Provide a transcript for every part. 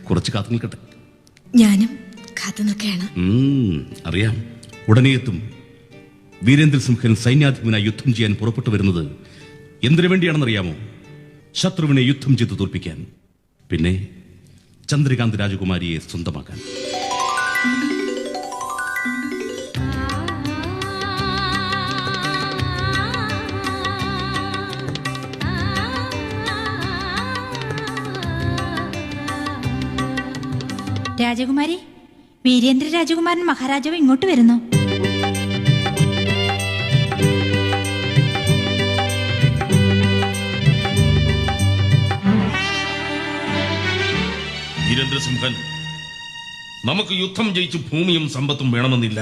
കുറച്ച് കാത്തു നിൽക്കട്ടെ. ഞാനും കാത്തു നിൽക്കുകയാണ്. അറിയാം, ഉടനെ എത്തും. വീരേന്ദ്രസിംഹൻ സൈന്യാധിപനായി യുദ്ധം ചെയ്യാൻ പുറപ്പെട്ടു വരുന്നത് എന്തിനു വേണ്ടിയാണെന്നറിയാമോ? ശത്രുവിനെ യുദ്ധം ചെയ്ത് തോൽപ്പിക്കാൻ, പിന്നെ ചന്ദ്രകാന്ത് രാജകുമാരിയെ സ്വന്തമാക്കാൻ. രാജകുമാരി, വീരേന്ദ്ര രാജകുമാരൻ മഹാരാജാവ് ഇങ്ങോട്ട് വരുന്നു. വീരേന്ദ്രസിംഹൻ, നമുക്ക് യുദ്ധം ജയിച്ച് ഭൂമിയും സമ്പത്തും വേണമെന്നില്ല.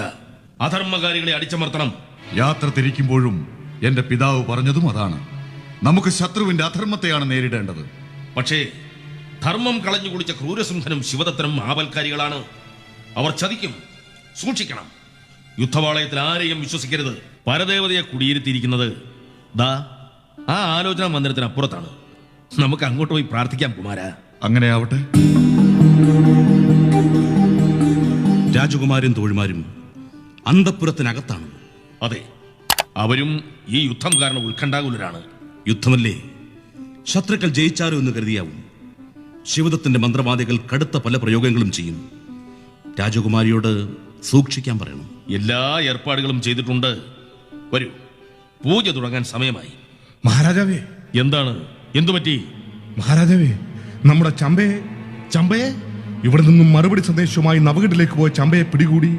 അധർമ്മകാരികളെ അടിച്ചമർത്തണം. യാത്ര തിരിക്കുമ്പോഴും എന്റെ പിതാവ് പറഞ്ഞതും അതാണ്. നമുക്ക് ശത്രുവിന്റെ അധർമ്മത്തെയാണ് നേരിടേണ്ടത്. പക്ഷേ ധർമ്മം കളഞ്ഞു കുടിച്ച ക്രൂരസിംഹനും ശിവദത്തനും ആപൽക്കാരികളാണ്. അവർ ചതിക്കും, സൂക്ഷിക്കണം. യുദ്ധവാളയത്തിൽ ആരെയും വിശ്വസിക്കരുത്. പരദേവതയെ കുടിയിരുത്തിയിരിക്കുന്നത് ദാ ആ ആലോചനാ മന്ദിരത്തിനപ്പുറത്താണ്. നമുക്ക് അങ്ങോട്ട് പോയി പ്രാർത്ഥിക്കാം കുമാര. അങ്ങനെ ആവട്ടെ. രാജകുമാരും തോഴിമാരും അന്തഃപുരത്തിനകത്താണ്. അതെ, അവരും ഈ യുദ്ധം കാരണം ഉത്കണ്ഠാകുലരാണ്. യുദ്ധമല്ലേ, ശത്രുക്കൾ ജയിച്ചാരോ എന്ന് കരുതിയാവും. ശിവദത്തിന്റെ മന്ത്രവാദികൾ കടുത്ത പല പ്രയോഗങ്ങളും ചെയ്യും. രാജകുമാരിയോട് സൂക്ഷിക്കാൻ പറയണം. എല്ലാ ഏർപ്പാടുകളും ചെയ്തിട്ടുണ്ട്. വരൂ, പൂജ തുടങ്ങാൻ സമയമായി. മഹാരാജാവേ. എന്താണ്? എന്തുപറ്റി? മഹാരാജാവേ, നമ്മുടെ ചമ്പയെ ഇവിടെ നിന്നും മറുപടി സന്ദേശവുമായി നവഗഡിലേക്ക് പോയ ചമ്പയെ പിടികൂടി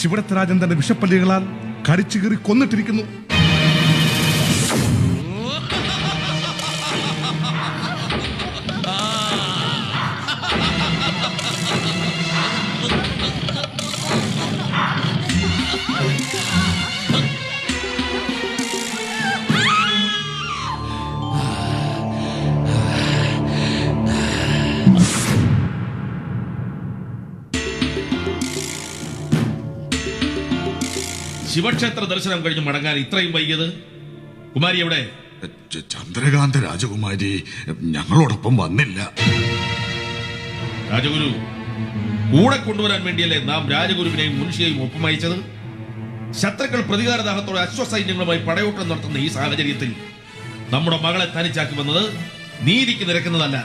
ശിവടത്തരാജൻ തന്റെ വിഷപ്പല്ലികളാൽ കടിച്ചു കീറി കൊന്നിട്ടിരിക്കുന്നു. ശിവക്ഷേത്ര ദർശനം കഴിഞ്ഞ് മടങ്ങാൻ ഇത്രയും വൈകിയത്? കുമാരി എവിടെ? ചന്ദ്രകാന്ത രാജകുമാരി ഞങ്ങളോടൊപ്പം വന്നില്ല. രാജഗുരു കൂടെ കൊണ്ടുവരാൻ വേണ്ടിയല്ലേ നാം രാജഗുരുവിനെയും മുൻഷിയെയും ഒപ്പമയച്ചത്? ശത്രുക്കൾ പ്രതികാരദാഹത്തോടെ അശ്വസൈന്യങ്ങളുമായി പടയോട്ടം നടത്തുന്ന ഈ സാഹചര്യത്തിൽ നമ്മുടെ മകളെ തനിച്ചാക്കി വന്നത് നീതിക്ക് നിരക്കുന്നതല്ല.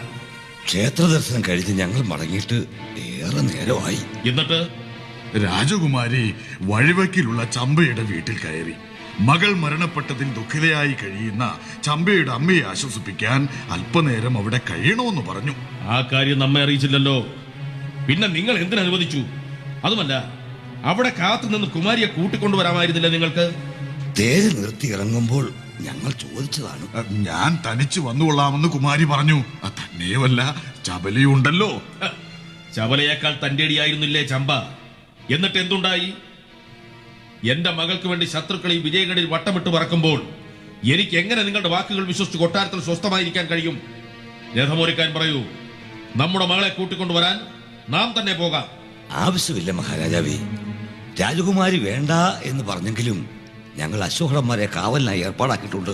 ക്ഷേത്ര ദർശനം കഴിഞ്ഞ് ഞങ്ങൾ മടങ്ങിയിട്ട് ഏറെ നേരമായി. എന്നിട്ട് രാജകുമാരി വഴിവക്കിലുള്ള ചമ്പയുടെ വീട്ടിൽ കയറി മകൾ മരണപ്പെട്ടതിൽ ദുഃഖിതയായി കഴിയുന്ന ചമ്പയുടെ അമ്മയെ ആശ്വസിപ്പിക്കാൻ അല്പനേരം അവിടെ കഴിയണമെന്ന് പറഞ്ഞു. ആ കാര്യം നമ്മെ അറിയിച്ചില്ലല്ലോ. പിന്നെ നിങ്ങൾ എന്തിനനുവദിച്ചു? അതുമല്ല, അവിടെ കാത്തുനിന്ന് കുമാരിയെ കൂട്ടിക്കൊണ്ടുവരാമായിരുന്നില്ല നിങ്ങൾക്ക്? തേര് നിർത്തി ഇറങ്ങുമ്പോൾ ഞങ്ങൾ ചോദിച്ചതാണ്. ഞാൻ തനിച്ചു വന്നുകൊള്ളാമെന്ന് കുമാരി പറഞ്ഞു. തന്നെയുമല്ല, ചബലിയുണ്ടല്ലോ. ചബലയേക്കാൾ തന്റേടിയായിരുന്നില്ലേ ചമ്പ? എന്നിട്ട് എന്തുണ്ടായി? എന്റെ മകൾക്ക് വേണ്ടി ശത്രുക്കൾ ഈ വിജയഗഡിൽ വട്ടമിട്ട് പറക്കുമ്പോൾ എനിക്ക് എങ്ങനെ നിങ്ങളുടെ വാക്കുകൾ വിശ്വസിച്ച് കൊട്ടാരത്തിൽ സ്വസ്ഥമായിരിക്കാൻ കഴിയും? രഥമൊരുക്കാൻ പറയൂ. നമ്മുടെ മകളെ കൂട്ടിക്കൊണ്ടുവരാൻ നാം തന്നെ പോകാം. ആവശ്യമില്ല മഹാരാജാവേ. രാജകുമാരി വേണ്ട എന്ന് പറഞ്ഞെങ്കിലും ഞങ്ങൾ അശ്വഹടന്മാരെ കാവലിനായി ഏർപ്പാടാക്കിയിട്ടുണ്ട്.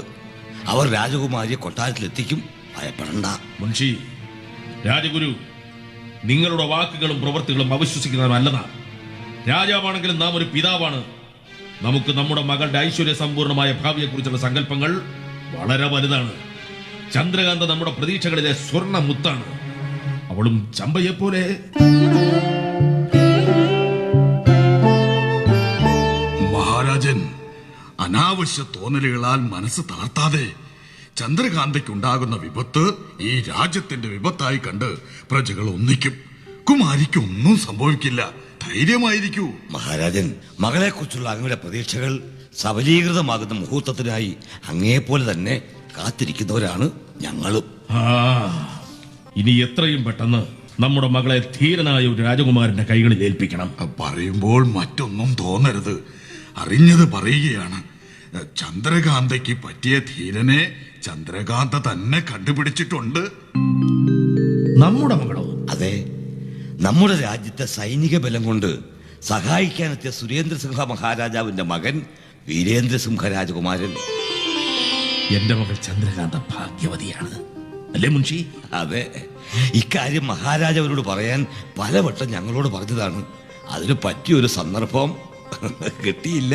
അവർ രാജകുമാരിയെ കൊട്ടാരത്തിലെത്തിക്കും, ഭയപ്പെടണ്ട. മുൻഷി, രാജഗുരു നിങ്ങളുടെ വാക്കുകളും പ്രവൃത്തികളും അവിശ്വസിക്കുന്നതല്ലെന്നാണ്. രാജാവാണെങ്കിലും നാം ഒരു പിതാവാണ്. നമുക്ക് നമ്മുടെ മകളുടെ ഐശ്വര്യ സമ്പൂർണമായ ഭാവിയെക്കുറിച്ചുള്ള സങ്കല്പങ്ങൾ വളരെ വലുതാണ്. ചന്ദ്രകാന്ത നമ്മുടെ പ്രതീക്ഷകളിലെ സ്വർണ്ണ മുത്താണ്. അവളും ചമ്പയെപ്പോലെ. മഹാരാജൻ, അനാവശ്യ തോന്നലുകളാൽ മനസ്സ് തളർത്താതെ ചന്ദ്രകാന്തയ്ക്കുണ്ടാകുന്ന വിപത്ത് ഈ രാജ്യത്തിന്റെ വിപത്തായി കണ്ട് പ്രജകൾ ഒന്നിക്കും. കുമാരിക്ക് ഒന്നും സംഭവിക്കില്ല. ധൈര്യമായിരിക്കൂ. മഹാരാജൻ, മകളെ കുറിച്ചുള്ള അങ്ങയുടെ പ്രതീക്ഷകൾ സബലീകൃതമാകുന്ന മുഹൂർത്തത്തിനായി അങ്ങേപോലെ തന്നെ കാത്തിരിക്കുന്നവരാണ് ഞങ്ങളും. ഇനി എത്രയും പെട്ടെന്ന് നമ്മുടെ മകളെ ധീരനായ ഒരു രാജകുമാരന്റെ കൈകളിൽ ഏൽപ്പിക്കണം. പറയുമ്പോൾ മറ്റൊന്നും തോന്നരുത്. അറിഞ്ഞത് പറയുകയാണ്. ചന്ദ്രകാന്തയ്ക്ക് പറ്റിയ ധീരനെ ചന്ദ്രകാന്ത തന്നെ കണ്ടുപിടിച്ചിട്ടുണ്ട്. നമ്മുടെ മകളോ? അതെ, നമ്മുടെ രാജ്യത്തെ സൈനിക ബലം കൊണ്ട് സഹായിക്കാനെത്തിയ സുരേന്ദ്രസിംഹ മഹാരാജാവിന്റെ മകൻ വീരേന്ദ്രസിംഹ രാജകുമാരൻ. എന്റെ മകൾ ചന്ദ്രകാന്ത ഭാഗ്യവതിയാണ്. അല്ലേ മുൻഷി? അതെ, ഇക്കാര്യം മഹാരാജാവിനോട് പറയാൻ പലവട്ടം ഞങ്ങളോട് പറഞ്ഞതാണ്. അതിന് പറ്റിയൊരു സന്ദർഭം കിട്ടിയില്ല.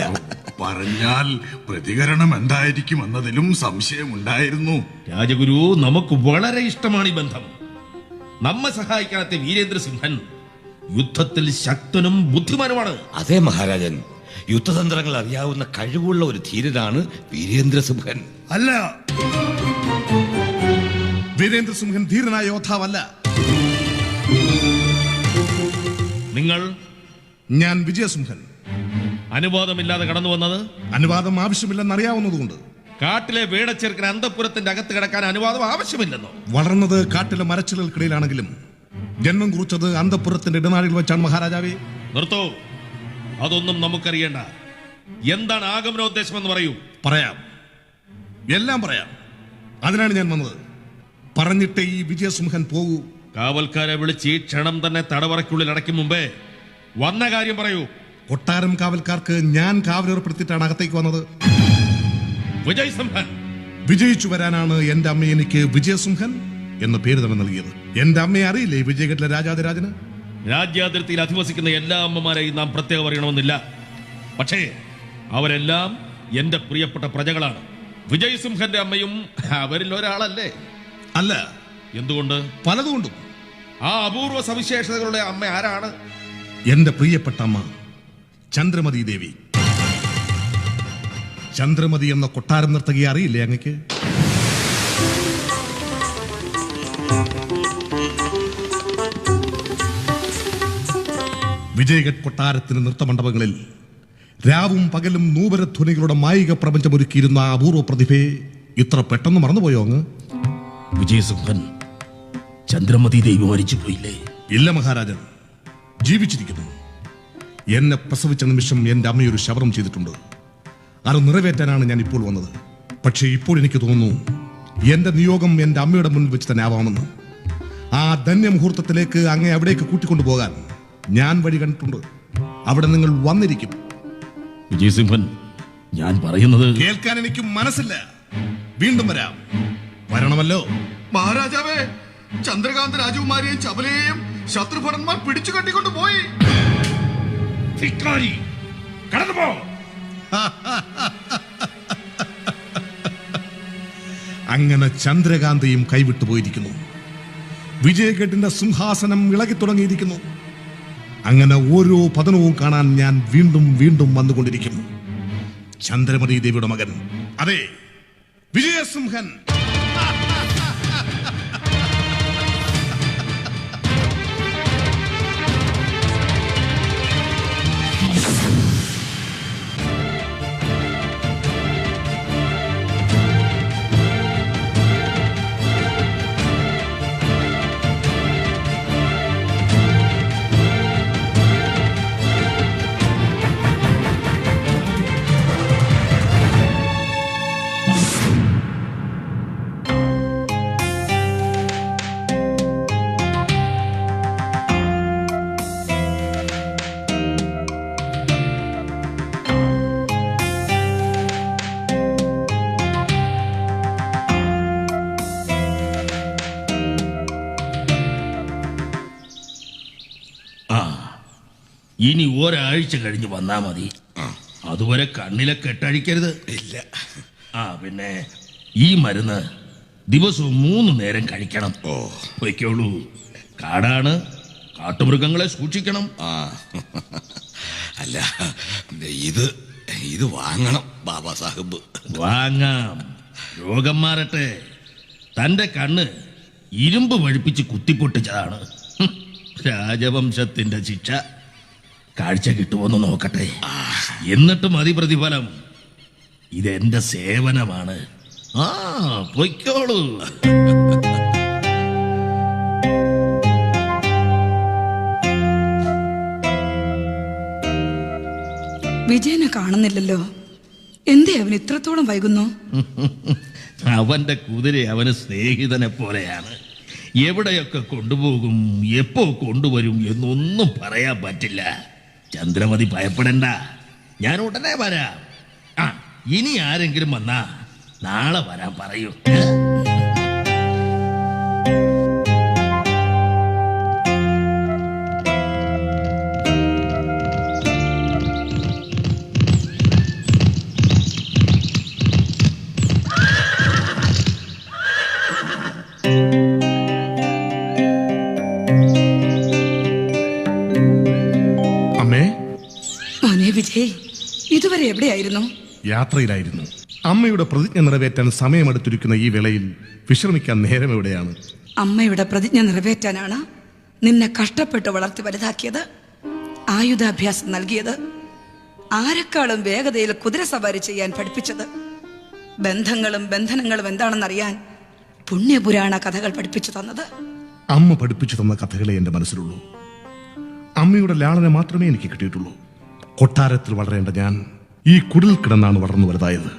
പറഞ്ഞാൽ പ്രതികരണം എന്തായിരിക്കും എന്നതിലും സംശയമുണ്ടായിരുന്നു. രാജഗുരു, നമുക്ക് വളരെ ഇഷ്ടമാണ് ഈ ബന്ധം. നമ്മെ സഹായിക്കാത്ത വീരേന്ദ്രസിംഹൻ യുദ്ധത്തിൽ ശക്തനും ബുദ്ധിമാനുമാണ്. അതെ മഹാരാജൻ, യുദ്ധതന്ത്രങ്ങൾ അറിയാവുന്ന കഴിവുള്ള ഒരു ധീരനാണ് വീരേന്ദ്രസിംഹൻ. അല്ല, വീരേന്ദ്രസിംഹൻ ധീരനായ യോദ്ധാവല്ല. നിങ്ങൾ ഞാൻ വിജയസിംഹൻ. അനുവാദമില്ലാതെ കടന്നു വന്നത്? അനുവാദം ആവശ്യമില്ലെന്നറിയാവുന്നതുകൊണ്ട്. കാട്ടിലെ വേടച്ചെറുക്കൻ അന്തഃപുരത്തിന്റെ അകത്ത് കിടക്കാൻ അനുവാദം ആവശ്യമില്ലെന്നോ? വളർന്നത് കാട്ടിലെ മരച്ചിലകൾക്കിടയിലാണെങ്കിലും ജന്മം കുറിച്ചത് അന്തഃപുരത്തിന്റെ ഇടനാഴിൽ വെച്ചാണ് മഹാരാജാവേ. നിർത്തോ, അതൊന്നും നമുക്കറിയേണ്ട. എന്താണ് ആഗമനോദ്ദേശം എന്ന് പറയൂ. പറയാം, എല്ലാം പറയാം. അതിനാണ് ഞാൻ വന്നത്. പറഞ്ഞിട്ടേ ഈ വിജയസിംഹൻ പോകൂ. കാവൽക്കാരെ വിളിച്ച് ഈ ക്ഷണം തന്നെ തടവറയ്ക്കുള്ളിൽ അടയ്ക്കും മുമ്പേ വന്ന കാര്യം പറയൂ. കൊട്ടാരം കാവൽക്കാർക്ക് ഞാൻ കാവലേർപ്പെടുത്തിയിട്ടാണ് അകത്തേക്ക് വന്നത്. വിജയസിംഹൻ വിജയിച്ചു വരാനാണ് എന്റെ അമ്മ എനിക്ക് വിജയസിംഹൻ എന്ന പേര് തന്നെ നൽകിയത്. എന്റെ അമ്മയെ അറിയില്ലേ വിജയഘട്ടിലെ രാജാതിരാജന്? രാജ്യാതിർത്തിയിൽ അധിവസിക്കുന്ന എല്ലാ അമ്മമാരെയും നാം പ്രത്യേകം അറിയണമെന്നില്ല. പക്ഷേ അവരെല്ലാം എന്റെ പ്രിയപ്പെട്ട പ്രജകളാണ്. വിജയസിംഹന്റെ അമ്മയും അവരിൽ ഒരാളല്ലേ? അല്ല. എന്തുകൊണ്ട്? പലതുകൊണ്ടും. ആ അപൂർവ സവിശേഷതകളുടെ അമ്മ ആരാണ്? എന്റെ പ്രിയപ്പെട്ട അമ്മ ചന്ദ്രമതി ദേവി. ചന്ദ്രമതി എന്ന കൊട്ടാരം നർത്തകിയെ അറിയില്ലേ അങ്ങക്ക്? വിജയഘട്ട് കൊട്ടാരത്തിന് നൃത്തമണ്ഡപങ്ങളിൽ രാവും പകലും നൂപരധ്വനികളുടെ മായിക പ്രപഞ്ചമൊരുക്കിയിരുന്ന ആ അപൂർവ പ്രതിഭയെ ഇത്ര പെട്ടെന്ന് മറന്നുപോയോ അങ്ങ്? വിജയസിംഹൻ, ചന്ദ്രമതി ദേവി മരിച്ചു പോയില്ലേ? ഇല്ല മഹാരാജൻ, ജീവിച്ചിരിക്കുന്നു. എന്നെ പ്രസവിച്ച നിമിഷം എന്റെ അമ്മയൊരു ശവരം ചെയ്തിട്ടുണ്ട്. അത് നിറവേറ്റാനാണ് ഞാൻ ഇപ്പോൾ വന്നത്. പക്ഷേ ഇപ്പോൾ എനിക്ക് തോന്നുന്നു എന്റെ നിയോഗം എന്റെ അമ്മയുടെ മുന്നിൽ വെച്ച് തന്നെ ആവാമെന്ന്. ആ ധന്യമുഹൂർത്തത്തിലേക്ക് അങ്ങേ അവിടേക്ക് കൂട്ടിക്കൊണ്ടുപോകാൻ ഞാൻ വഴി കണ്ടിട്ടുണ്ട്. അവിടെ നിങ്ങൾ വന്നിരിക്കും. വിജയസിംഹൻ, ഞാൻ പറയുന്നത് കേൾക്കാൻ എനിക്ക് മനസ്സില്ല. വീണ്ടും വരാം. വരണമല്ലോ. മഹാരാജാവേ, ചന്ദ്രകാന്ത രാജകുമാരിയെയും ചപലയെയും ശത്രുഭടന്മാർ പിടിച്ചു കെട്ടിക്കൊണ്ട് പോയി. ധിക്കാരി, കടന്നുപോ. അങ്ങനെ ചന്ദ്രകാന്തയും കൈവിട്ടു പോയിരിക്കുന്നു. വിജയഘട്ടിന്റെ സിംഹാസനം ഇളകി തുടങ്ങിയിരിക്കുന്നു. അങ്ങനെ ഓരോ പതനവും കാണാൻ ഞാൻ വീണ്ടും വീണ്ടും വന്നുകൊണ്ടിരിക്കും. ചന്ദ്രമതി ദേവിയുടെ മകൻ, അതെ, വിജയസിംഹൻ. ഇനി ഒരാഴ്ച കഴിഞ്ഞ് വന്നാ മതി. അതുവരെ കണ്ണിലെ കെട്ടഴിക്കരുത്. ഇല്ല. പിന്നെ ഈ മരുന്ന് ദിവസവും 3 നേരം കഴിക്കണം. വയ്ക്കോളൂ. കാടാണ്, കാട്ടുമൃഗങ്ങളെ സൂക്ഷിക്കണം. അല്ല, ഇത് വാങ്ങണം ബാബാ സാഹിബ്. വാങ്ങാം, രോഗം മാറട്ടെ. തന്റെ കണ്ണ് ഇരുമ്പ് വഴിപ്പിച്ച് കുത്തിപ്പൊട്ടിച്ചതാണ്. രാജവംശത്തിന്റെ ശിക്ഷ. കാഴ്ച കിട്ടുമെന്ന് നോക്കട്ടെ, എന്നിട്ട് മതി പ്രതിഫലം. ഇതെന്റെ സേവനമാണ്. പൊയ്ക്കോളൂ. വിജയനെ കാണുന്നില്ലല്ലോ. എന്തേ അവൻ ഇത്രത്തോളം വൈകുന്നു? അവന്റെ കുതിര അവന് സ്നേഹിതനെ പോലെയാണ്. എവിടെയൊക്കെ കൊണ്ടുപോകും, എപ്പോ കൊണ്ടുവരും എന്നൊന്നും പറയാൻ പറ്റില്ല. ചന്ദ്രമതി ഭയപ്പെടണ്ട, ഞാൻ ഉടനെ വരാം. ഇനി ആരെങ്കിലും വന്നാ നാളെ വരാൻ പറയൂ. വിജയ്, ഇതുവരെ എവിടെയായിരുന്നു? യാത്രയിലായിരുന്നു. അമ്മയുടെ പ്രതിജ്ഞ നിറവേറ്റാൻ സമയമെടുത്തിരിക്കുന്ന ഈ വേളയിൽ വിശ്രമിക്കാൻ നേരം എവിടെയാണ്? അമ്മയുടെ പ്രതിജ്ഞ നിറവേറ്റാനാണ് നിന്നെ കഷ്ടപ്പെട്ട് വളർത്തി വലുതാക്കിയത്, ആയുധാഭ്യാസം നൽകിയത്, ആരെക്കാളും വേഗതയിൽ കുതിരസവാരി ചെയ്യാൻ പഠിപ്പിച്ചത്, ബന്ധങ്ങളും ബന്ധനങ്ങളും എന്താണെന്നറിയാൻ പുണ്യപുരാണ കഥകൾ പഠിപ്പിച്ചു തന്നത്. അമ്മ പഠിപ്പിച്ചു തന്ന കഥകളെ എന്റെ മനസ്സിലുള്ളൂ. അമ്മയുടെ ലാളന മാത്രമേ എനിക്ക് കിട്ടിയിട്ടുള്ളൂ. കൊട്ടാരത്തിൽ വളരേണ്ട ഞാൻ ഈ കുടിൽ കിടന്നാണ് വളർന്നു വലുതായത്.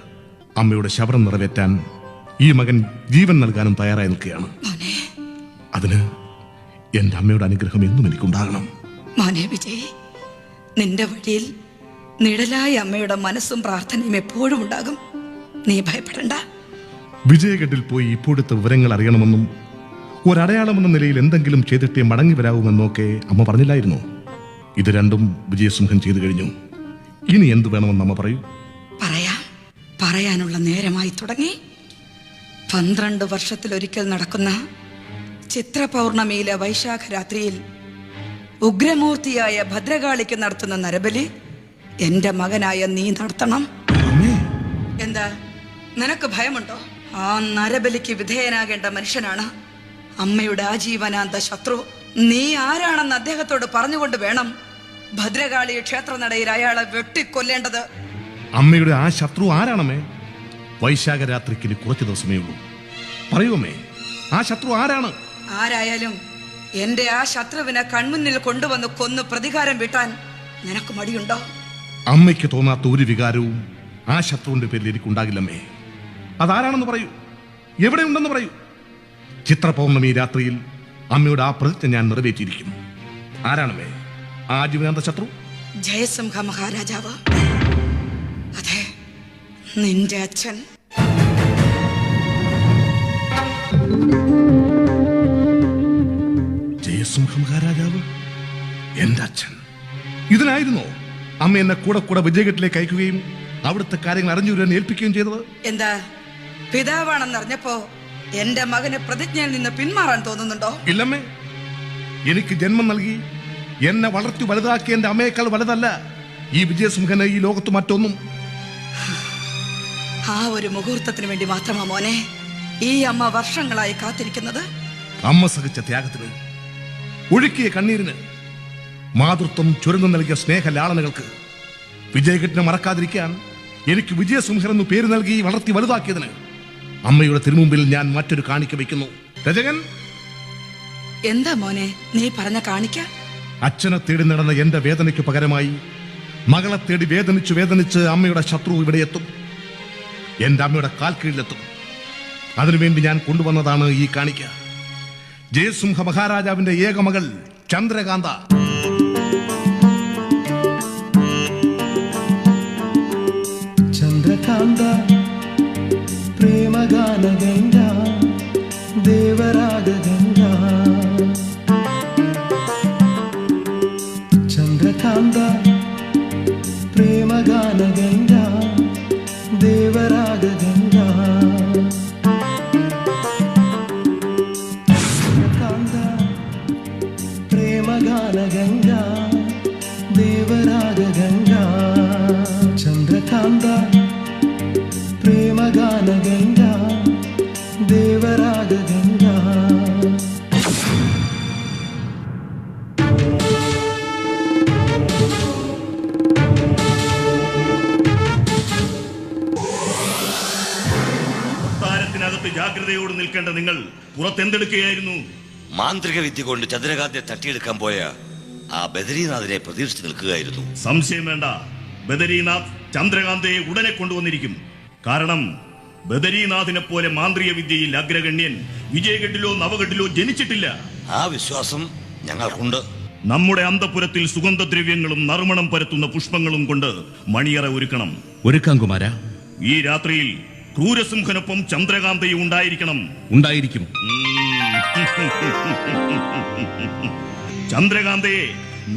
അമ്മയുടെ ശബരം നിറവേറ്റാൻ ഈ മകൻ ജീവൻ നൽകാനും തയ്യാറായി നിൽക്കുകയാണ്. മോനെ, അതിന് എന്റെ അമ്മയുടെ അനുഗ്രഹം എന്നും എനിക്കുണ്ടാകണം. മോനെ വിജയ്, നിന്റെ വഴിയിൽ നിഴലായ അമ്മയുടെ മനസ്സും പ്രാർത്ഥനയും എപ്പോഴും ഉണ്ടാകും. നീ ഭയപ്പെടണ്ട. വിജയഘട്ടിൽ പോയി ഇപ്പോഴത്തെ വിവരങ്ങൾ അറിയണമെന്നും ഒരടയാളമെന്ന നിലയിൽ എന്തെങ്കിലും ചെയ്തിട്ടേ മടങ്ങി വരാവുമെന്നൊക്കെ അമ്മ പറഞ്ഞില്ലായിരുന്നു. ഇത് രണ്ടും വിജയസിംഹൻ ചെയ്തു കഴിഞ്ഞു. ഇനി എന്തു വേണമെന്ന് അമ്മ പറയൂ. പറയാനുള്ള നേരമായി തുടങ്ങി. 12 വർഷത്തിലൊരിക്കൽ നടക്കുന്ന ചിത്രപൗർണമിയിലെ വൈശാഖ രാത്രിയിൽ ഉഗ്രമൂർത്തിയായ ഭദ്രകാളിക്ക് നടത്തുന്ന നരബലി എന്റെ മകനായ നീ നടത്തണം. എന്താ, നിനക്ക് ഭയമുണ്ടോ? ആ നരബലിക്ക് വിധേയനാകേണ്ട മനുഷ്യനാണ് അമ്മയുടെ ആജീവനാന്ത ശത്രു. നീ ആരാണെന്ന് അദ്ദേഹത്തോട് പറഞ്ഞുകൊണ്ട് വേണം ഭദ്രകാളി ക്ഷേത്രനടയിൽ അയാളെ വെട്ടിക്കൊല്ലേണ്ടത്. അമ്മയുടെ ആ ശത്രു ആരാണമ്മേ? വൈശാഖ രാത്രിക്ക് ഇനി കുറച്ച് ദിവസമേ ഉള്ളൂ. പറയൂമ്മേ, ആ ശത്രു ആരാണ്? ആരായാലും എന്റെ ആ ശത്രുവിനെ കൺമുന്നിൽ കൊണ്ടുവന്ന് കൊന്നു പ്രതികാരം വീട്ടാൻ നിനക്ക് മടിയുണ്ടോ? അമ്മയ്ക്ക് തോന്നാത്ത ഒരു വികാരവും ആ ശത്രുവിന്റെ പേരിൽ എനിക്കുണ്ടാകില്ലമ്മേ. അതാരാണെന്ന് പറയൂ, എവിടെയുണ്ടെന്ന് പറയൂ. ചിത്രപൗർണമി രാത്രിയിൽ അമ്മയുടെ ആ പ്രതിജ്ഞ ഞാൻ നിറവേറ്റിയിരിക്കും. ആരാണമ്മേ ആ ജീവനാന്ത ശത്രു? ജയസിംഹ മഹാരാജാവ്. അതെ, നിന്റെ അച്ഛൻ. ജയസിംഹ മഹാരാജാവ് എന്റെ അച്ഛൻ. ഇതിനായിരുന്നോ അമ്മ എന്നെ കൂടെ കൂടെ വിജയഘട്ടിലേക്ക് അയക്കുകയും അവിടുത്തെ കാര്യങ്ങൾ അറിഞ്ഞു വരാൻ ഏൽപ്പിക്കുകയും ചെയ്തത്? എന്താ, പിതാവാണെന്നറിഞ്ഞപ്പോ എന്റെ മകന് പ്രതിജ്ഞയിൽ നിന്ന് പിന്മാറാൻ തോന്നുന്നുണ്ടോ? ഇല്ലമ്മേ, എനിക്ക് ജന്മം നൽകി എന്നെ വളർത്തി വലുതാക്കിയ എന്റെ അമ്മയേക്കാൾ വലുതല്ല ഈ വിജയസിംഹന് ഈ ലോകത്ത് മറ്റൊന്നും. ആ ഒരു മുഹൂർത്തത്തിന് വേണ്ടി മാത്രമാ മോനെ ഈ അമ്മ വർഷങ്ങളായി കാത്തിരിക്കുന്നത്. അമ്മ സഹിച്ച ത്യാഗത്തിന്, ഒഴുക്കിയ കണ്ണീരിന്, മാതൃത്വം ചുരന്നു നൽകിയ സ്നേഹലാളനകൾക്ക്, വിജയഘട്ടിനെ മറക്കാതിരിക്കാൻ എനിക്ക് വിജയസിംഹൻ എന്ന് പേര് നൽകി വളർത്തി വലുതാക്കിയതിന് അമ്മയുടെ തിരുമുമ്പിൽ ഞാൻ മറ്റൊരു കാണിക്ക വയ്ക്കുന്നു. രചകൻ, എന്താ മോനെ നീ പറഞ്ഞ കാണിക്ക? അച്ഛനെ തേടി നടന്ന എന്റെ വേദനയ്ക്ക് പകരമായി മകളെ തേടി വേദനിച്ച് അമ്മയുടെ ശത്രു ഇവിടെ എത്തും, എന്റെ അമ്മയുടെ കാൽ കീഴിലെത്തും. അതിനുവേണ്ടി ഞാൻ കൊണ്ടുവന്നതാണ് ഈ കാണിക്ക. ജയസിംഹ മഹാരാജാവിന്റെ ഏക മകൾ ചന്ദ്രകാന്ത. ചന്ദ്രകാന്ത പ്രേമഗാന ഗംഗ ദേവരാഗ ഗംഗ. ചന്ദ്രകാന്ത പ്രേമഗാന ഗംഗ ദേവരാഗ ഗംഗ. ചന്ദ്രകാന്ത പ്രേമഗാന ഗംഗ ദേവരാഗ ഗംഗ. ചന്ദ്രകാന്ത പ്രേമഗാന ഗംഗ ദേവരാഗ ഗംഗ. കൊട്ടാരത്തിനകത്ത് ജാഗ്രതയോട് നിൽക്കേണ്ട നിങ്ങൾ പുറത്തെന്തെടുക്കുകയായിരുന്നു? മാന്ത്രിക വിദ്യ കൊണ്ട് ചന്ദ്രകാന്തെ തട്ടിയെടുക്കാൻ പോയ ആ ബദരീനാഥിനെ പ്രതീക്ഷിച്ച് നിൽക്കുകയായിരുന്നു. സംശയം വേണ്ട, ബദരീനാഥ് ചന്ദ്രകാന്തയെ ഉടനെ കൊണ്ടുവന്നിരിക്കും. കാരണം ബദരീനാഥിനെ പോലെ മാന്ത്രിക വിദ്യയിൽ അഗ്രഗണ്യൻ വിജയഘട്ടിലോ നവഘട്ടിലോ ജനിച്ചിട്ടില്ല. ആ വിശ്വാസം ഞങ്ങൾക്കുണ്ട്. നമ്മുടെ അന്തപുരത്തിൽ സുഗന്ധദ്രവ്യങ്ങളും നറുമണം പരത്തുന്ന പുഷ്പങ്ങളും കൊണ്ട് മണിയറ ഒരുക്കണം. ഒരുക്കാം കുമാര. ഈ രാത്രിയിൽ ക്രൂരസിംഹനൊപ്പം ചന്ദ്രകാന്തയും ഉണ്ടായിരിക്കണം. ഉണ്ടായിരിക്കും. ചന്ദ്രകാന്തയെ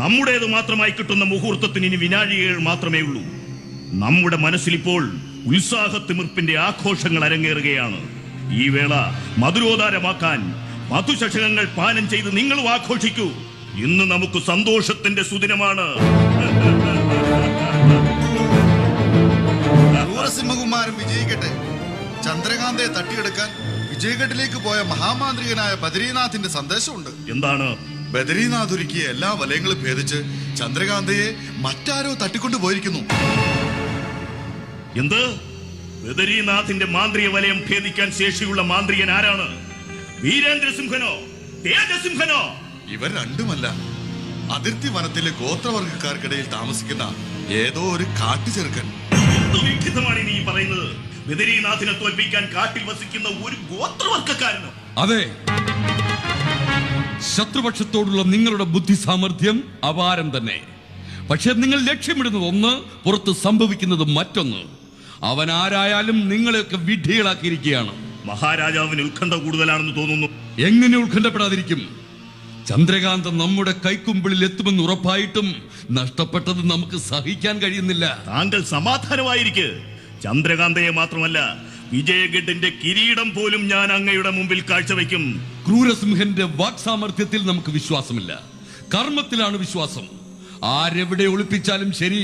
നമ്മുടേത് മാത്രമായി കിട്ടുന്ന മുഹൂർത്തത്തിന് ഇനി വിനാഴികകൾ മാത്രമേ ഉള്ളൂ. നമ്മുടെ മനസ്സിലിപ്പോൾ ഉത്സാഹത്തിമിർപ്പിന്റെ ആഘോഷങ്ങൾ അരങ്ങേറുകയാണ്. ഈ വേള മധുരോദാരമാക്കാൻ മധുശകങ്ങൾ പാനം ചെയ്ത് നിങ്ങളും ആഘോഷിക്കൂ. ഇന്ന് നമുക്ക് സന്തോഷത്തിന്റെ സുദിനമാണ്. ക്രൂരസിംഹകുമാരൻ വിജയിക്കട്ടെ. ചന്ദ്രകാന്തയെ തട്ടിയെടുക്കാൻ വിജയഘട്ടിലേക്ക് പോയ മഹാമാന്ത്രികനായ ബദരീനാഥിന്റെ സന്ദേശമുണ്ട്. എന്താണ്? ബദരീനാഥ് ഒരുക്കിയ എല്ലാ വലയങ്ങളും ഭേദിച്ച് ചന്ദ്രകാന്തയെ മറ്റാരോ തട്ടിക്കൊണ്ടു പോയിരിക്കുന്നു. എന്ത്? ബദരീനാഥിന്റെ മാന്ത്രിക വലയം ഭേദിക്കാൻ ശേഷിയുള്ള മാന്ത്രികൻ ആരാണ്? വീരേന്ദ്രസിംഹനോ തേജസിംഹനോ? ഇവർ രണ്ടുമല്ല, അതിർത്തി വനത്തിലെ ഗോത്രവർഗക്കാർക്കിടയിൽ താമസിക്കുന്ന ഏതോ ഒരു കാട്ടുചെറുക്കൻ. എന്ത് വിഡ്ഢിത്തമാണ് നീ പറയുന്നത്? ബദരീനാഥിനെ തോൽപ്പിക്കാൻ കാട്ടിൽ വസിക്കുന്ന ഒരു ഗോത്രവർഗക്കാരനോ? അതെ, ശത്രുപക്ഷത്തോടുള്ള നിങ്ങളുടെ ബുദ്ധി സാമർഥ്യം അപാരം തന്നെ. പക്ഷെ നിങ്ങൾ ലക്ഷ്യമിടുന്നത് ഒന്ന്, പുറത്ത് സംഭവിക്കുന്നത് മറ്റൊന്ന്. അവൻ ആരായാലും നിങ്ങളെയൊക്കെ വിഡ്ഢികളാക്കിയിരിക്കുകയാണ്. മഹാരാജാവിന് ഉത്കണ്ഠ കൂടുതലാണെന്ന് തോന്നുന്നു. എങ്ങനെ ഉത്കണ്ഠപ്പെടാതിരിക്കും? ചന്ദ്രകാന്തം നമ്മുടെ കൈക്കുമ്പിളിൽ എത്തുമെന്ന് ഉറപ്പായിട്ടും നഷ്ടപ്പെട്ടത് നമുക്ക് സഹിക്കാൻ കഴിയുന്നില്ല. താങ്കൾ സമാധാനമായിരിക്കെ. ചന്ദ്രകാന്തയെ മാത്രമല്ല, വിജയഗഡിന്റെ കിരീടം പോലും ഞാൻ അങ്ങയുടെ മുമ്പിൽ കാഴ്ചവെക്കും. ക്രൂരസിംഹന്റെ വാക്സാമർത്ഥ്യത്തിൽ നമുക്ക് വിശ്വാസമില്ല, കർമ്മത്തിലാണ് വിശ്വാസം. ആരെവിടെ ഒളിപ്പിച്ചാലും ശരി,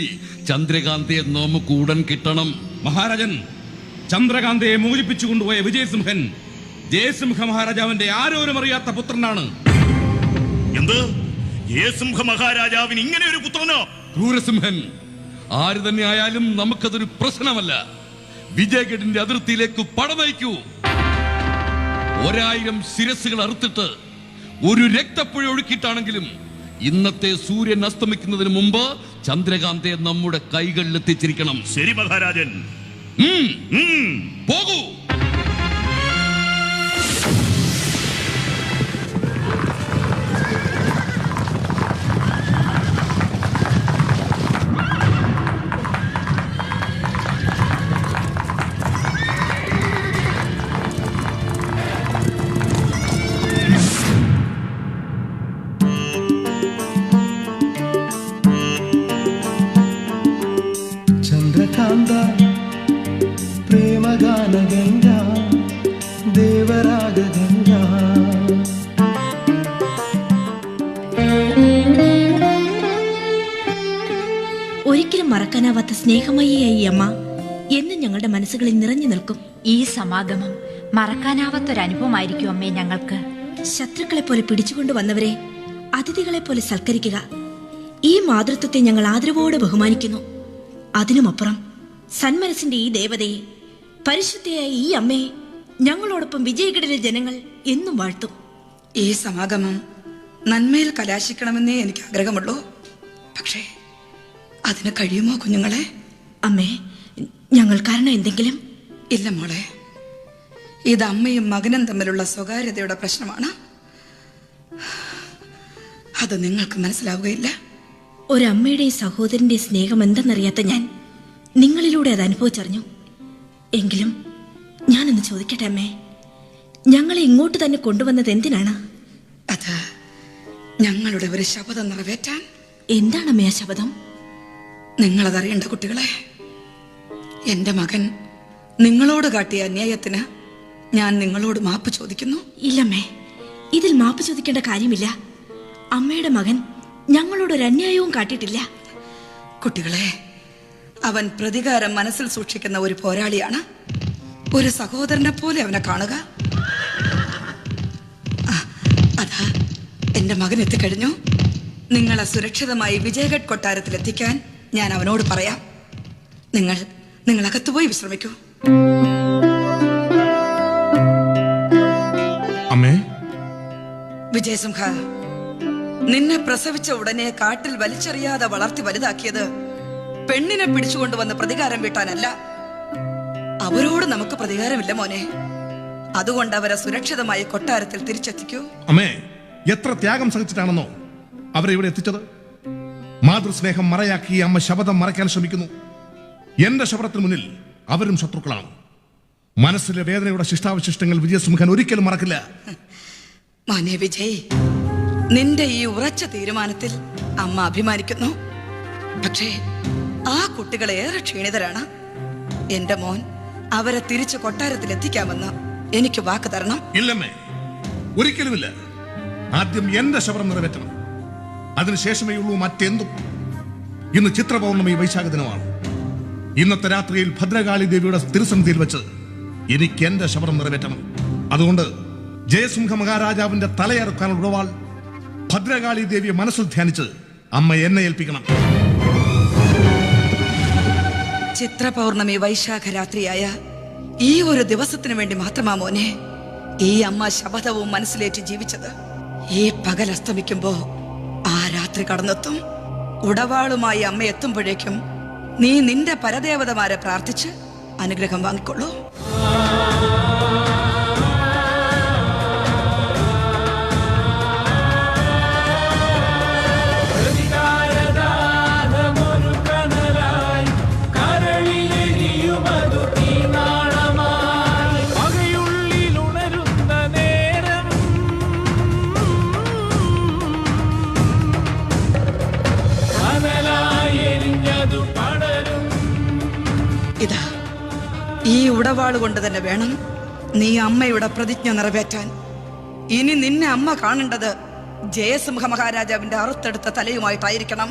ചന്ദ്രകാന്തയെ നമുക്ക് ഉടൻ കിട്ടണം. മഹാരാജൻ, ചന്ദ്രകാന്തയെ മോചിപ്പിച്ചു കൊണ്ടുപോയ വിജയസിംഹൻ ജയസിംഹ മഹാരാജാവിന്റെ ആരോരും അറിയാത്ത പുത്രനാണ്. എന്ത്? ജയസിംഹ മഹാരാജാവിന് ഇങ്ങനെ ഒരു പുത്രനോ? ക്രൂരസിംഹൻ ആര് തന്നെ ആയാലും നമുക്കതൊരു പ്രശ്നമല്ല. വിജയഗഡിന്റെ അതിർത്തിയിലേക്ക് പടനയിക്കൂ. 1000 ശിരസുകൾ അറുത്തിട്ട് ഒരു രക്തപ്പുഴ ഒഴുക്കിയിട്ടാണെങ്കിലും ഇന്നത്തെ സൂര്യൻ അസ്തമിക്കുന്നതിന് മുമ്പ് ചന്ദ്രകാന്തയെ നമ്മുടെ കൈകളിൽ എത്തിച്ചിരിക്കണം. ശരി മഹാരാജൻ. പോകൂ. ചന്ദ്രകാന്ത പ്രേമഗാന ഗംഗ ദേവരാഗ ഗംഗ. ഒരിക്കലും മറക്കാനാവാത്ത സ്നേഹമയിയായ ഈ അമ്മ എന്നും ഞങ്ങളുടെ മനസ്സുകളിൽ നിറഞ്ഞു നിൽക്കും. ഈ സമാഗമം മറക്കാനാവാത്തൊരനുഭവമായിരിക്കും അമ്മേ ഞങ്ങൾക്ക്. ശത്രുക്കളെ പോലെ പിടിച്ചുകൊണ്ടു വന്നവരെ അതിഥികളെ പോലെ സൽക്കരിക്കുക, ഈ മാതൃത്വത്തെ ഞങ്ങൾ ആദരവോടെ ബഹുമാനിക്കുന്നു. അതിനുമപ്പുറം സന്മനസിന്റെ ഈ ദേവതയെ, പരിശുദ്ധയായ ഈ അമ്മയെ ഞങ്ങളോടൊപ്പം വിജയഗഡിലെ ജനങ്ങൾ എന്നും വാഴ്ത്തും. ഈ സമാഗമം നന്മയിൽ കലാശിക്കണമെന്നേ എനിക്ക് ആഗ്രഹമുള്ളൂ. പക്ഷേ അതിന് കഴിയുമോ കുഞ്ഞുങ്ങളെ? അമ്മേ, ഞങ്ങൾ കാരണം എന്തെങ്കിലും? ഇല്ല മോളെ, ഇത് അമ്മയും മകനും തമ്മിലുള്ള സ്വകാര്യതയുടെ പ്രശ്നമാണ്. അത് നിങ്ങൾക്ക് മനസ്സിലാവുകയില്ല. ഒരമ്മയുടെയും സഹോദരന്റെ സ്നേഹം എന്തെന്നറിയാത്ത ഞാൻ നിങ്ങളിലൂടെ അത് അനുഭവിച്ചറിഞ്ഞു. എങ്കിലും ഞാനൊന്ന് ചോദിക്കട്ടെ അമ്മേ, ഞങ്ങളെ ഇങ്ങോട്ട് തന്നെ കൊണ്ടുവന്നത് എന്തിനാണ്? അത് ഞങ്ങളുടെ ഒരു ശപഥം നിറവേറ്റാൻ. എന്താണ് അമ്മേ ആ ശപഥം? നിങ്ങളതറിയേണ്ട കുട്ടികളെ. എന്റെ മകൻ നിങ്ങളോട് കാട്ടിയ അന്യായത്തിന് ഞാൻ നിങ്ങളോട് മാപ്പ് ചോദിക്കുന്നു. ഇല്ലമ്മേ, ഇതിൽ മാപ്പ് ചോദിക്കേണ്ട കാര്യമില്ല. അമ്മയുടെ മകൻ ഞങ്ങളോടൊരു അന്യായവും കാട്ടിയിട്ടില്ല. കുട്ടികളെ, അവൻ പ്രതികാരം മനസ്സിൽ സൂക്ഷിക്കുന്ന ഒരു പോരാളിയാണ്. ഒരു സഹോദരനെ പോലെ അവനെ കാണുക. അതാ എന്റെ മകൻ എത്തിക്കഴിഞ്ഞു. നിങ്ങളെ സുരക്ഷിതമായി വിജയഗഡ് കൊട്ടാരത്തിൽ എത്തിക്കാൻ ഞാൻ അവനോട് പറയാം. നിങ്ങൾ അകത്തുപോയി വിശ്രമിക്കൂ. അമ്മേ. വിജയസിംഹ, നിന്നെ പ്രസവിച്ച ഉടനെ കാട്ടിൽ വലിച്ചെറിയാതെ വളർത്തി വലുതാക്കിയത് പെണ്ണിനെ പിടിച്ചുകൊണ്ടുവന്ന് പ്രതികാരം വീട്ടാനല്ല. അവരോട് നമുക്ക് പ്രതികാരമില്ല മോനെ. അതുകൊണ്ട് അവരെ സുരക്ഷിതമായി കൊട്ടാരത്തിൽ തിരിച്ചെത്തിക്കൂ. അമ്മേ, എത്ര ത്യാഗം സഹിച്ചിട്ടാണെന്നോ അവരെ ഇവിടെ എത്തിച്ചത്. മാതൃസ്നേഹം മറയാക്കി അമ്മ ശപഥം മറയ്ക്കാൻ ശ്രമിക്കുന്നു. എന്റെ ശപഥത്തിന് മുന്നിൽ അവരും ശത്രുക്കളാണ്. മനസ്സിലെ വേദനയുടെ ശിഷ്ടാവശിഷ്ടങ്ങൾ വിജയസിംഹൻ ഒരിക്കലും മറക്കില്ല. മോനെ വിജയ്, നിന്റെ ഈ ഉറച്ച തീരുമാനത്തിൽ അമ്മ അഭിമാനിക്കുന്നു. പക്ഷേ ആ കുട്ടികൾ ഏറെ ക്ഷീണിതരാണ്. എന്റെ മോൻ അവരെ തിരിച്ച് കൊട്ടാരത്തിൽ എത്തിക്കാമെന്ന് എനിക്ക് വാക്ക് തരണം. ഇല്ലമ്മേ, ഒരിക്കലുമില്ല. ആദ്യം എന്റെ ശപഥം നിറവേറ്റണം. അതിനുശേഷമേ ഉള്ളൂ മറ്റെന്തും. ഇന്ന് ചിത്രപൗർണമി വൈശാഖ ദിനമാണ്. ഇന്നത്തെ രാത്രിയിൽ ഭദ്രകാളി ദേവിയുടെ തിരുസന്നിധിയിൽ വെച്ച് എനിക്ക് എന്റെ ശപഥം നിറവേറ്റണം. അതുകൊണ്ട് ജയസിംഹ മഹാരാജാവിന്റെ തലയറുക്കാനുള്ള ഉടവാൾ ഭദ്രകാളി ദേവിയെ മനസ്സിൽ ധ്യാനിച്ച് അമ്മ എന്നെ ഏൽപ്പിക്കണം. ചിത്രപൗർണമി വൈശാഖ രാത്രിയായ ഈ ഒരു ദിവസത്തിന് വേണ്ടി മാത്രമാ മോനെ ഈ അമ്മ ശപഥവും മനസ്സിലേറ്റ് ജീവിച്ചത്. ഈ പകൽ അസ്തമിക്കുമ്പോ ആ രാത്രി കടന്നെത്തും. ഉടവാളുമായി അമ്മ എത്തുമ്പോഴേക്കും നീ നിന്റെ പരദേവതമാരെ പ്രാർത്ഥിച്ച് അനുഗ്രഹം വാങ്ങിക്കൊള്ളൂ. ഇതാ ഈ ഉടവാള് കൊണ്ട് തന്നെ വേണം നീ അമ്മയുടെ പ്രതിജ്ഞ നിറവേറ്റാൻ. ഇനി നിന്നെ അമ്മ കാണേണ്ടത് ജയസിംഹ മഹാരാജാവിന്റെ അറുത്തെടുത്ത തലയുമായിട്ടായിരിക്കണം.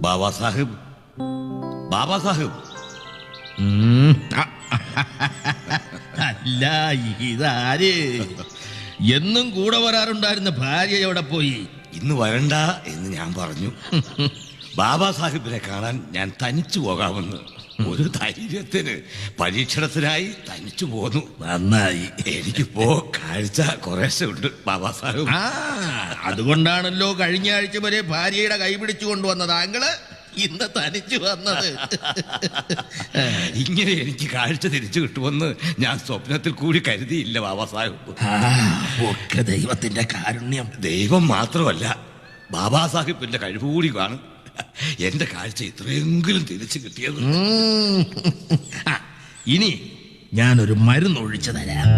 ബാബാ സാഹിബ്, ബാബാ സാഹിബ്. അല്ല, ഇതാര്? എന്നും കൂടെ വരാറുണ്ടായിരുന്ന ഭാര്യ എവിടെ പോയി? ഇന്ന് വരണ്ട എന്ന് ഞാൻ പറഞ്ഞു. ബാബാ സാഹിബിനെ കാണാൻ ഞാൻ തനിച്ചു പോകാമെന്ന്. ഒരു ധൈര്യത്തിന് പരീക്ഷണത്തിനായി തനിച്ചു പോന്നു. നന്നായി. എനിക്കിപ്പോ കാഴ്ച കുറേശ്ശെ ഉണ്ട് ബാബാ സാഹിബ്. അതുകൊണ്ടാണല്ലോ കഴിഞ്ഞ ആഴ്ച വരെ ഭാര്യയുടെ കൈ പിടിച്ചു കൊണ്ടുവന്ന താങ്കള് ഇന്ന് തനിച്ചു വന്നത്. ഇങ്ങനെ എനിക്ക് കാഴ്ച തിരിച്ചു കിട്ടുമെന്ന് ഞാൻ സ്വപ്നത്തിൽ കൂടി കരുതിയില്ല ബാബാ സാഹിബ്. ഒക്കെ ദൈവത്തിന്റെ കാരുണ്യം. ദൈവം മാത്രമല്ല, ബാബാ സാഹിബിന്റെ കഴിവ് കൂടി കാണും എന്റെ കാഴ്ച ഇത്രയെങ്കിലും തിരിച്ചു കിട്ടിയത്. ഇനി ഞാനൊരു മരുന്ന് ഒഴിച്ചു തരാം.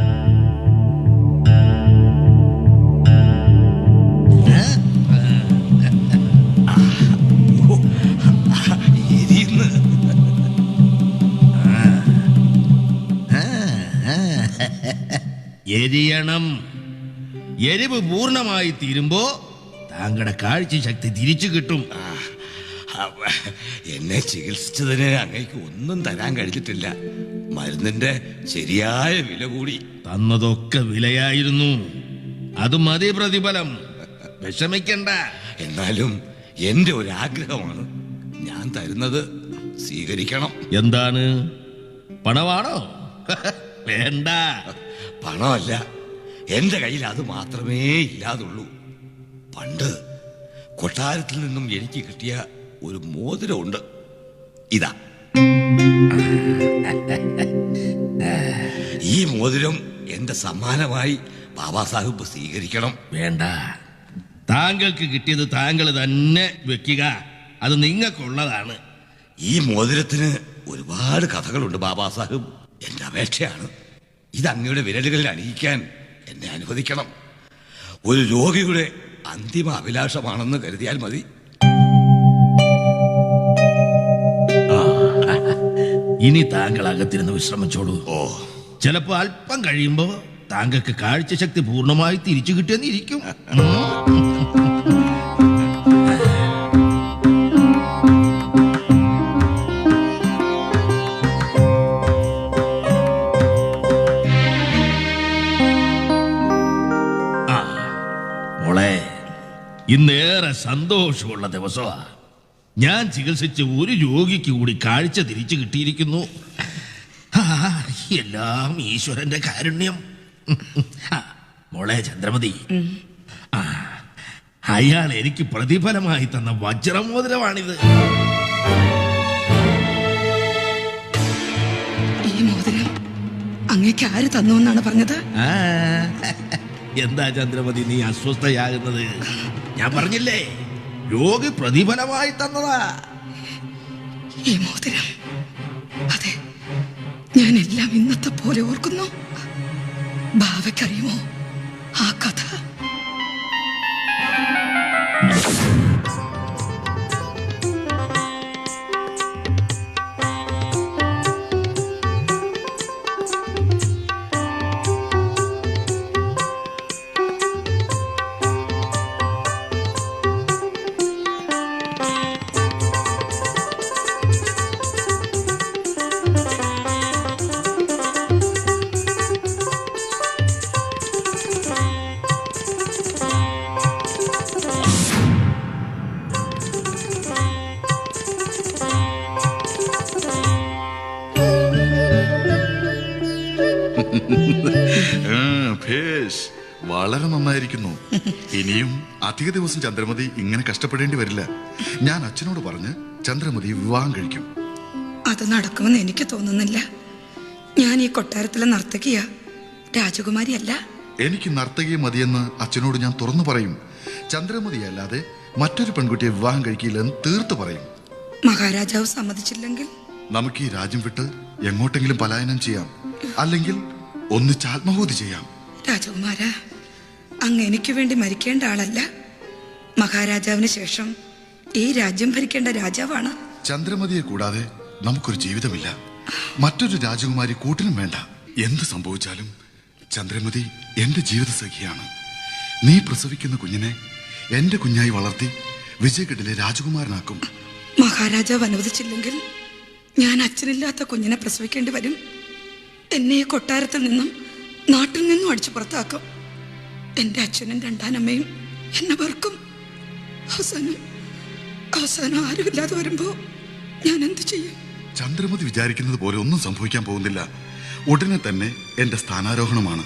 എരിയണം. എരിവ് പൂർണ്ണമായി തീരുമ്പോ താങ്കളുടെ കാഴ്ച ശക്തി തിരിച്ചു കിട്ടും. എന്നെ ചികിത്സിച്ചതിന് അങ്ങേക്ക് ഒന്നും തരാൻ കഴിഞ്ഞിട്ടില്ല. മരുന്നിന്റെ ശരിയായ വില കൂടി. തന്നതൊക്കെ വിലയായിരുന്നു. അത് മതി പ്രതിഫലം. വിഷമിക്കണ്ട. എന്നാലും എന്റെ ഒരു ആഗ്രഹമാണ്. ഞാൻ തരുന്നത് സ്വീകരിക്കണം. എന്താണ്? പണമാണോ? വേണ്ട. പണമല്ല, എന്റെ കയ്യിൽ അത് മാത്രമേ ഇല്ലാതുള്ളൂ. പണ്ട് കൊട്ടാരത്തിൽ നിന്നും എനിക്ക് കിട്ടിയ ഒരു മോതിരമുണ്ട്. ഇതാ. ഈ മോതിരം എന്റെ സമ്മാനമായി ബാബാ സാഹിബ് സ്വീകരിക്കണം. വേണ്ട. താങ്കൾക്ക് കിട്ടിയത് താങ്കൾ തന്നെ വെക്കുക. അത് നിങ്ങൾക്കുള്ളതാണ്. ഈ മോതിരത്തിന് ഒരുപാട് കഥകളുണ്ട് ബാബാ സാഹിബ്. എന്റെ അപേക്ഷയാണ്, ഇത് അങ്ങയുടെ വിരലുകളിൽ അണിയിക്കാൻ എന്നെ അനുവദിക്കണം. ഒരു രോഗിയുടെ അന്തിമ അഭിലാഷമാണെന്ന് കരുതിയാൽ മതി. ഇനി താങ്കൾ അകത്തിരുന്ന് വിശ്രമിച്ചോളൂ. ചിലപ്പോ അല്പം കഴിയുമ്പോ താങ്കൾക്ക് കാഴ്ചശക്തി പൂർണ്ണമായി തിരിച്ചു കിട്ടിയെന്നിരിക്കും. മോളെ, ഇന്നേറെ സന്തോഷമുള്ള ദിവസമാ. ഞാൻ ചികിത്സിച്ച ഒരു രോഗിക്ക് കൂടി കാഴ്ച തിരിച്ചു കിട്ടിയിരിക്കുന്നു. എല്ലാം ഈശ്വരന്റെ കാരുണ്യം. മോളെ ചന്ദ്രമതി, അയാൾ എനിക്ക് പ്രതിഫലമായി തന്ന വജ്രമോതിരമാണിത്. ഈ മോതിരം അങ്ങേക്ക് ആര് തന്നു എന്നാണ് പറഞ്ഞത്? എന്താ ചന്ദ്രമതി നീ അസ്വസ്ഥയാകുന്നത്? ഞാൻ പറഞ്ഞില്ലേ, രോഗി പ്രതിഫലമായി തന്നതാ ഈ മോതിരം. അതെ, ഞാൻ എല്ലാം ഇന്നത്തെ പോലെ ഓർക്കുന്നു. ഭാവയ്ക്കറിയുമോ ആ കഥ? വളരെ നന്നായിരിക്കുന്നു. ഇനിയും അധിക ദിവസം ചന്ദ്രമതി ഇങ്ങനെ കഷ്ടപ്പെടേണ്ടി വരില്ല. ഞാൻ അച്ഛനോട് പറഞ്ഞ് ചന്ദ്രമതി വിവാഹം കഴിക്കും. അത് നടക്കുമെന്ന് എനിക്ക് തോന്നുന്നില്ല. ഞാൻ ഈ കൊട്ടാരത്തിലെ നർത്തകിയാ, രാജകുമാരിയല്ല. എനിക്ക് നർത്തകിയെ മതിയെന്ന് അച്ഛനോട് ഞാൻ തുറന്നു പറയും. ചന്ദ്രമതി അല്ലാതെ മറ്റൊരു പെൺകുട്ടിയെ വിവാഹം കഴിക്കില്ലെന്ന് തീർത്തു പറയും. മഹാരാജാവ് സമ്മതിച്ചില്ലെങ്കിൽ നമുക്ക് ഈ രാജ്യം വിട്ട് എങ്ങോട്ടെങ്കിലും പലായനം ചെയ്യാം, അല്ലെങ്കിൽ ഒന്നിച്ച് ആത്മഹൂതി ചെയ്യാം. രാജകുമാര, അങ്ങ് എനിക്ക് വേണ്ടി മരിക്കേണ്ട ആളല്ല. മഹാരാജാവിന് ശേഷം ഈ രാജ്യം ഭരിക്കേണ്ട രാജാവാണ്. ചന്ദ്രമതിയെ കൂടാതെ നമുക്കൊരു ജീവിതമില്ല. മറ്റൊരു രാജകുമാരി കൂട്ടിനും വേണ്ട. എന്ത് സംഭവിച്ചാലും ചന്ദ്രമതി എന്റെ ജീവിത സഖിയാണ്. നീ പ്രസവിക്കുന്ന കുഞ്ഞിനെ എന്റെ കുഞ്ഞായി വളർത്തി വിജയഗഡിലെ രാജകുമാരനാക്കും. മഹാരാജാവ് അനുവദിച്ചില്ലെങ്കിൽ ഞാൻ അച്ഛനില്ലാത്ത കുഞ്ഞിനെ പ്രസവിക്കേണ്ടി വരും. എന്നെ ഈ കൊട്ടാരത്തിൽ നിന്നും നാട്ടിൽ നിന്നും അടിച്ചു പുറത്താക്കും. എന്റെ അച്ഛനും രണ്ടാനമ്മയും എന്നെ വെറുക്കും. അവസാനം ആരുമില്ലാതെ വരുമ്പോ ഞാൻ എന്ത് ചെയ്യും? ചന്ദ്രമതി വിചാരിക്കുന്നത് പോലെ ഒന്നും സംഭവിക്കാൻ പോകുന്നില്ല. ഉടനെ തന്നെ എന്റെ സ്ഥാനാരോഹണമാണ്.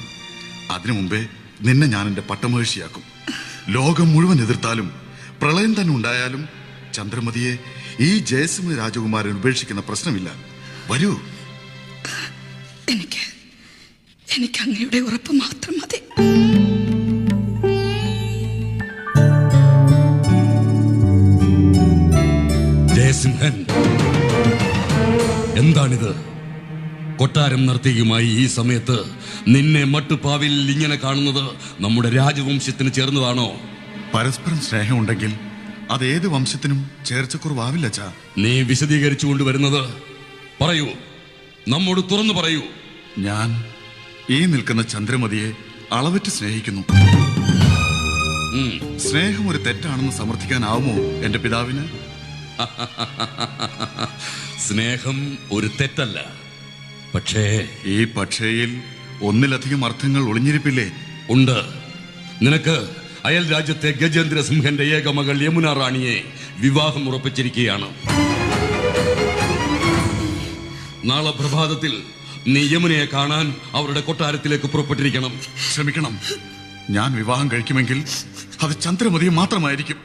അതിനു മുമ്പേ നിന്നെ ഞാൻ എന്റെ പട്ടമഹർഷിയാക്കും. ലോകം മുഴുവൻ എതിർത്താലും പ്രളയം തന്നെ ഉണ്ടായാലും ചന്ദ്രമതിയെ ഈ ജയസിംഹ രാജകുമാരൻ ഉപേക്ഷിക്കുന്ന പ്രശ്നമില്ല. വരൂ. എനിക്ക് അങ്ങയുടെ ഉറപ്പ് മാത്രം മതി. ജയസിംഹൻ, എന്താണിത്? കൊട്ടാരം നർത്തകിയുമായി ഈ സമയത്ത് നിന്നെ മട്ടുപ്പാവിൽ ഇങ്ങനെ കാണുന്നത് നമ്മുടെ രാജവംശത്തിന് ചേർന്നതാണോ? പരസ്പരം സ്നേഹമുണ്ടെങ്കിൽ അത് ഏത് വംശത്തിനും ചേർച്ചക്കുറവാവില്ല. നീ വിശദീകരിച്ചു കൊണ്ടുവരുന്നത് പറയൂ, നമ്മോട് തുറന്നു പറയൂ. ഞാൻ ഈ നിൽക്കുന്ന ചന്ദ്രമതിയെ അളവറ്റ് സ്നേഹിക്കുന്നു. സ്നേഹം ഒരു തെറ്റാണെന്ന് സമർത്ഥിക്കാനാവുമോ എന്റെ പിതാവിന്? സ്നേഹം ഒരു തെറ്റല്ല. പക്ഷേ ഈ പക്ഷേയിൽ ഒന്നിലധികം അർത്ഥങ്ങൾ ഒളിഞ്ഞിരിപ്പില്ലേ? ഉണ്ട്. നിനക്ക് അയൽ രാജ്യത്തെ ഗജേന്ദ്ര സിംഹന്റെ ഏക മകൾ യമുന റാണിയെ വിവാഹം ഉറപ്പിച്ചിരിക്കുകയാണ്. നാളെ പ്രഭാതത്തിൽ നീ യമുനയെ കാണാൻ അവരുടെ കൊട്ടാരത്തിലേക്ക് പുറപ്പെട്ടിരിക്കണം. ക്ഷമിക്കണം, ഞാൻ വിവാഹം കഴിക്കുമെങ്കിൽ അത് ചന്ദ്രമതിയെ മാത്രമായിരിക്കും.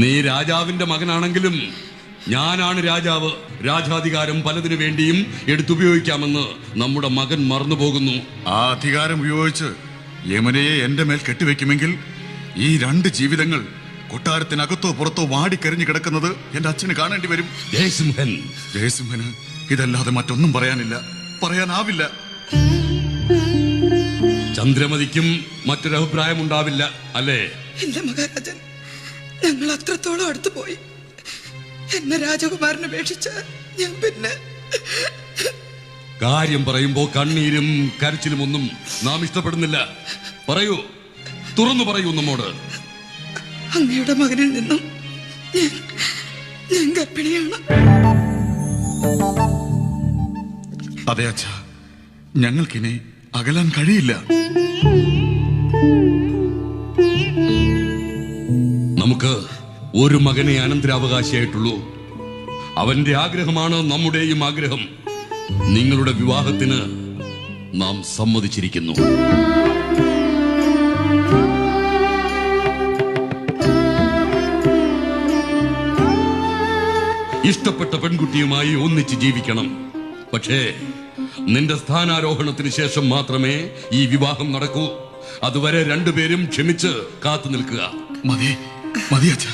നീ രാജാവിന്റെ മകനാണെങ്കിലും ഞാനാണ് രാജാവ്. രാജാധികാരം പലതിനു വേണ്ടിയും എടുത്തുപയോഗിക്കാമെന്ന് നമ്മുടെ മകൻ മറന്നുപോകുന്നു. ആ അധികാരം ഉപയോഗിച്ച് യമുനയെ എന്റെ മേൽ കെട്ടിവെക്കുമെങ്കിൽ ഈ രണ്ട് ജീവിതങ്ങൾ കൊട്ടാരത്തിനകത്തോ പുറത്തോ വാടിക്കരിഞ്ഞു കിടക്കുന്നത് എന്റെ അച്ഛന് കാണേണ്ടി വരും. ജയസിംഹന് ഇതല്ലാതെ മറ്റൊന്നും പറയാനില്ല, പറയാനാവില്ല. ചന്ദ്രമതിക്കും മറ്റൊരു അഭിപ്രായം ഉണ്ടാവില്ല, അല്ലേ? ഇല്ല മഹാരാജൻ, ഞങ്ങൾ അത്രത്തോളം അടുത്തു പോയി. എന്നെ രാജകുമാരനെ ഉപേക്ഷിച്ച ഞാൻ പിന്നെ കാര്യം പറയുമ്പോ കണ്ണീരും കരച്ചിലും ഒന്നും നാം ഇഷ്ടപ്പെടുന്നില്ല. പറയൂ, തുറന്നു പറയൂ നമ്മോട്. അങ്ങയുടെ മകനിൽ നിന്നും ഞാൻ ഗർഭിണിയാണ്. അതെ അച്ഛാ, ഞങ്ങൾക്കിനി അകലാൻ കഴിയില്ല. നമുക്ക് ഒരു മകനെ അനന്തരാവകാശിയായിട്ടുള്ളൂ. അവന്റെ ആഗ്രഹമാണ് നമ്മുടെയും ആഗ്രഹം. നിങ്ങളുടെ വിവാഹത്തിന് നാം സമ്മതിച്ചിരിക്കുന്നു. ഇഷ്ടപ്പെട്ട പെൺകുട്ടിയുമായി ഒന്നിച്ച് ജീവിക്കണം. പക്ഷേ നിന്റെ സ്ഥാനാരോഹണത്തിന് ശേഷം മാത്രമേ ഈ വിവാഹം നടക്കൂ. അതുവരെ രണ്ടുപേരും ക്ഷമിച്ച് കാത്തു നിൽക്കുക. മതി, മതി അച്ഛാ.